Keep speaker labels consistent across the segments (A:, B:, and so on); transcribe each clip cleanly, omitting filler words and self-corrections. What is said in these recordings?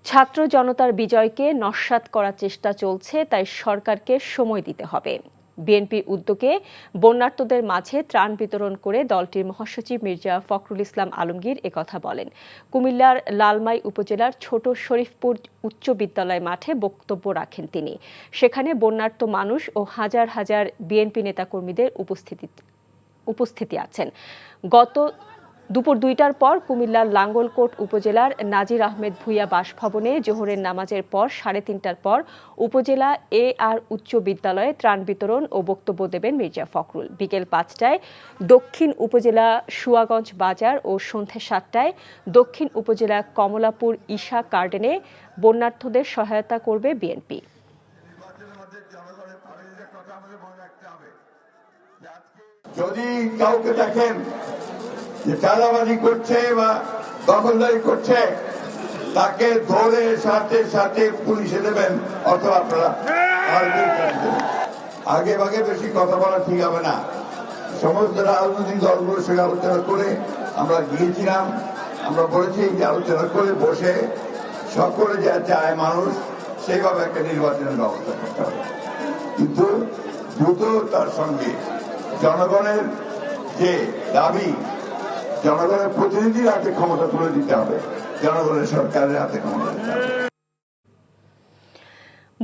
A: ছাত্র জনতার বিজয়কে নস্যাৎ করার চেষ্টা চলছে, তাই সরকারকে সময় দিতে হবে। বিএনপির উদ্যোগে বন্যার্তদের মাঝে ত্রাণ বিতরণ করে দলটির মহাসচিব মির্জা ফখরুল ইসলাম আলমগীর একথা বলেন। কুমিল্লার লালমাই উপজেলার ছোট শরীফপুর উচ্চ বিদ্যালয় মাঠে বক্তব্য রাখেন তিনি। সেখানে বন্যার্ত মানুষ ও হাজার হাজার বিএনপি নেতাকর্মীদের উপস্থিতি আছেন। গত দুপুর 2টার পর কুমিল্লার লাঙ্গলকোট উপজেলার নাজির আহমেদ ভূঁইয়া বাসভবনে জোহরের নামাজের পর 3:30টার পর উপজেলা আর উচ্চ বিদ্যালয়ে ত্রাণ বিতরণ ও বক্তব্য দেবেন মির্জা ফখরুল। বিকেল 5টায় দক্ষিণ উপজেলা সুয়াগঞ্জ বাজার ও সন্ধ্যে 7টায় দক্ষিণ উপজেলা কমলাপুর ঈশা গার্ডেনে বন্যার্থদের সহায়তা করবে বিএনপি।
B: যদি কাউকে দেখেন যে চাঁদাবাজি করছে বা দখলদারি করছে, তাকে ধরে সাথে সাথে পুলিশে দেবেন অথবা আপনারা আগে ভাগে বেশি কথা বলা ঠিক হবে না। সমস্ত রাজনৈতিক দলগুলোর সঙ্গে আলোচনা করে আমরা গিয়েছিলাম, আমরা বলেছি যে আলোচনা করে বসে সকলে যা চায় মানুষ সেইভাবে একটা নির্বাচনের ব্যবস্থা করতে হবে, কিন্তু দ্রুত তার সঙ্গে জনগণের যে দাবি, জনগণের প্রতিনিধির হাতে ক্ষমতা তুলে দিতে হবে, জনগণের সরকারের হাতে ক্ষমতা দিতে হবে।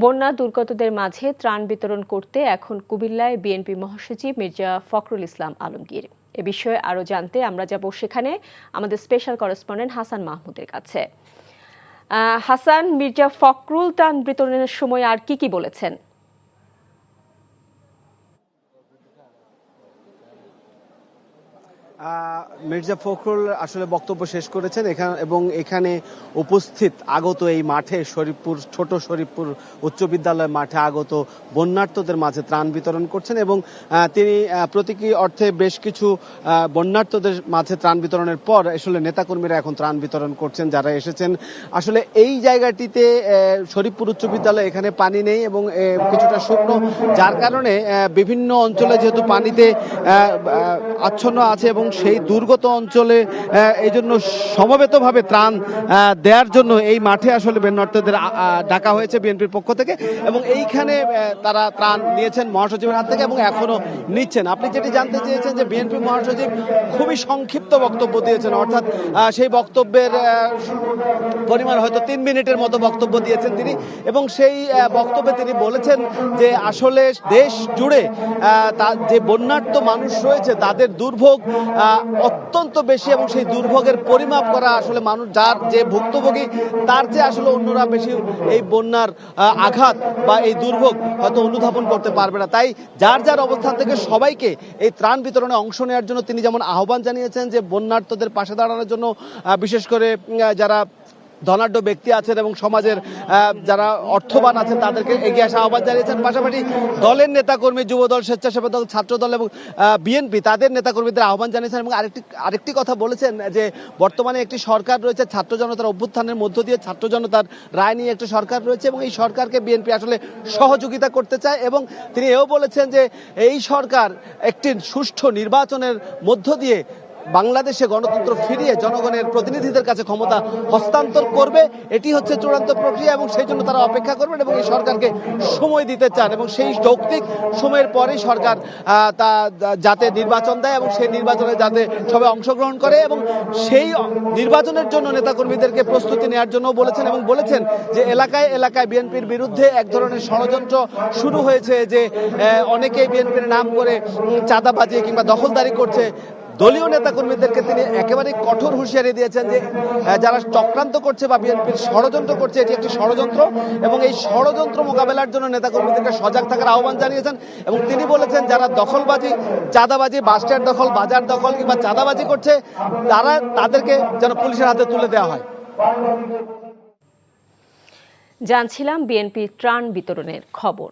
A: বন্যা দুর্গতদের মাঝে ত্রাণ বিতরণ করতে এখন কুমিল্লায় বিএনপি মহাসচিব মির্জা ফখরুল ইসলাম আলমগীর। এ বিষয়ে আরো জানতে আমরা যাব সেখানে আমাদের স্পেশাল করেসপন্ডেন্ট হাসান মাহমুদের কাছে। হাসান, মির্জা ফখরুল ত্রাণ বিতরণের সময় আর কি বলেছেন?
C: মির্জা ফখরুল আসলে বক্তব্য শেষ করেছেন এবং এখানে উপস্থিত আগত এই মাঠে ছোট শরীফপুর উচ্চ বিদ্যালয় মাঠে আগত বন্যার্তদের মাঝে ত্রাণ বিতরণ করছেন এবং তিনি প্রতীকী অর্থে বেশ কিছু বন্যার্তদের মাঝে ত্রাণ বিতরণের পর আসলে নেতাকর্মীরা এখন ত্রাণ বিতরণ করছেন যারা এসেছেন। আসলে এই জায়গাটিতে শরীফপুর উচ্চ বিদ্যালয়, এখানে পানি নেই এবং কিছুটা শুকনো, যার কারণে বিভিন্ন অঞ্চলে যেহেতু পানিতে আচ্ছন্ন আছে এবং সেই দুর্গত অঞ্চলে এই জন্য সমবেতভাবে ত্রাণ দেওয়ার জন্য এই মাঠে আসলে বন্যার্তদের ডাকা হয়েছে বিএনপির পক্ষ থেকে এবং এইখানে তারা ত্রাণ নিয়েছেন মহাসচিবের হাত থেকে এবং এখনো নিচ্ছেন। আপনি যেটি জানতে চেয়েছেন যে বিএনপি মহাসচিব খুবই সংক্ষিপ্ত বক্তব্য দিয়েছেন, অর্থাৎ সেই বক্তব্যের পরিমাণ হয়তো 3 মিনিটের মতো বক্তব্য দিয়েছেন তিনি এবং সেই বক্তব্যে তিনি বলেছেন যে আসলে দেশ জুড়ে যে বন্যার্ত মানুষ রয়েছে তাদের দুর্ভোগ অত্যন্ত বেশি এবং সেই দুর্ভোগের পরিমাপ করা আসলে মানুষ যার যে ভুক্তভোগী তার চেয়ে আসলে অন্যরা বেশি এই বন্যার আঘাত বা এই দুর্ভোগ হয়তো অনুধাবন করতে পারবে না। তাই যার যার অবস্থান থেকে সবাইকে এই ত্রাণ বিতরণে অংশ নেওয়ার জন্য তিনি যেমন আহ্বান জানিয়েছেন যে বন্যার্তদের পাশে দাঁড়ানোর জন্য বিশেষ করে যারা ধনাঢ্য ব্যক্তি আছেন এবং সমাজের যারা অর্থবান আছেন তাদেরকে এগিয়ে আসা আহ্বান জানিয়েছেন। পাশাপাশি দলের নেতাকর্মী, যুবদল, স্বেচ্ছাসেবক দল, ছাত্রদল এবং বিএনপি তাদের নেতাকর্মীদের আহ্বান জানিয়েছেন এবং আরেকটি কথা বলেছেন যে বর্তমানে একটি সরকার রয়েছে, ছাত্র জনতার অভ্যুত্থানের মধ্য দিয়ে ছাত্র জনতার রায় নিয়ে একটি সরকার রয়েছে এবং এই সরকারকে বিএনপি আসলে সহযোগিতা করতে চায় এবং তিনি এও বলেছেন যে এই সরকার একটি সুষ্ঠু নির্বাচনের মধ্য দিয়ে বাংলাদেশে গণতন্ত্র ফিরিয়ে জনগণের প্রতিনিধিদের কাছে ক্ষমতা হস্তান্তর করবে, এটি হচ্ছে চূড়ান্ত প্রক্রিয়া এবং সেই জন্য তারা অপেক্ষা করবেন এবং এই সরকারকে সময় দিতে চান এবং সেই যৌক্তিক সময়ের পরেই সরকার তা যাতে নির্বাচন দেয় এবং সেই নির্বাচনে যাতে সবাই অংশগ্রহণ করে এবং সেই নির্বাচনের জন্য নেতাকর্মীদেরকে প্রস্তুতি নেওয়ার জন্য বলেছেন এবং বলেছেন যে এলাকায় এলাকায় বিএনপির বিরুদ্ধে এক ধরনের ষড়যন্ত্র শুরু হয়েছে, যে অনেকেই বিএনপির নাম করে চাঁদাবাজি কিংবা দখলদারি করছে। দলীয় নেতাকর্মীদেরকে তিনি একেবারে কঠোর হুঁশিয়ারি দিয়েছেন যে যারা চক্রান্ত করছে বা বিএনপির ষড়যন্ত্র করছে এটি একটি ষড়যন্ত্র এবং এই ষড়যন্ত্র মোকাবেলার জন্য নেতাকর্মীদেরকে সজাগ থাকার আহ্বান জানিয়েছেন এবং তিনি বলেছেন যারা দখলবাজি, চাঁদাবাজি, বাসস্ট্যান্ড দখল, বাজার দখল কিংবা চাঁদাবাজি করছে তাদেরকে যেন পুলিশের হাতে তুলে দেওয়া হয়।
A: জানছিলাম বিএনপি ত্রাণ বিতরণের খবর।